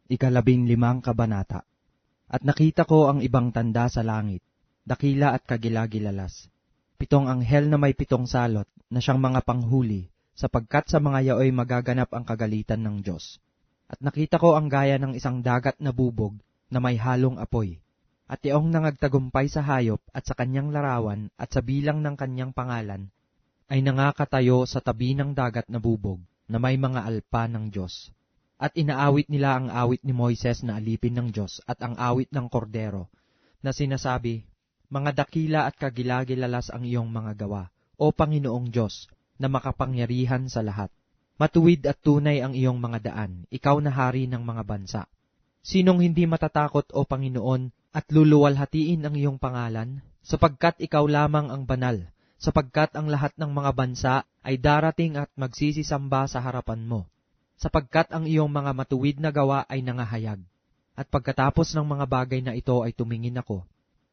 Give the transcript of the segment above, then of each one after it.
15 kabanata. At nakita ko ang ibang tanda sa langit, dakila at kagilagilalas. 7 anghel na may 7 salot na siyang mga panghuli, sapagkat sa mga yaoy magaganap ang kagalitan ng Diyos. At nakita ko ang gaya ng isang dagat na bubog na may halong apoy. At yaong nangagtagumpay sa hayop at sa kanyang larawan at sa bilang ng kanyang pangalan, ay nangakatayo sa tabi ng dagat na bubog na may mga alpa ng Diyos. At inaawit nila ang awit ni Moises na alipin ng Diyos at ang awit ng kordero, na sinasabi, mga dakila at kagilagilalas ang iyong mga gawa, o Panginoong Diyos, na makapangyarihan sa lahat. Matuwid at tunay ang iyong mga daan, ikaw na hari ng mga bansa. Sinong hindi matatakot, o Panginoon, at luluwalhatiin ang iyong pangalan? Sapagkat ikaw lamang ang banal, sapagkat ang lahat ng mga bansa ay darating at magsisisamba sa harapan mo. Sapagkat ang iyong mga matuwid na gawa ay nangahayag. At pagkatapos ng mga bagay na ito ay tumingin ako,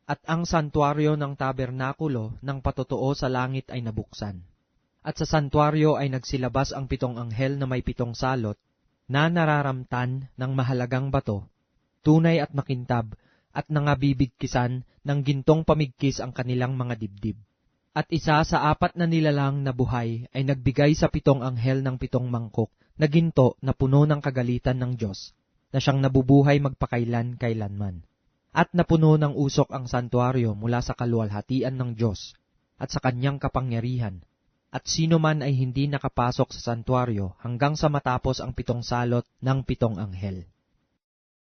at ang santuaryo ng tabernakulo ng patotoo sa langit ay nabuksan. At sa santuaryo ay nagsilabas ang 7 anghel na may 7 salot, na nararamtan ng mahalagang bato, tunay at makintab, at nangabibigkisan ng gintong pamigkis ang kanilang mga dibdib. At isa sa 4 na nilalang na buhay ay nagbigay sa 7 anghel ng 7 mangkok na ginto na puno ng kagalitan ng Diyos, na siyang nabubuhay magpakailan-kailanman. At napuno ng usok ang santuaryo mula sa kaluwalhatian ng Diyos at sa kanyang kapangyarihan. At sino man ay hindi nakapasok sa santuaryo hanggang sa matapos ang 7 salot ng 7 anghel.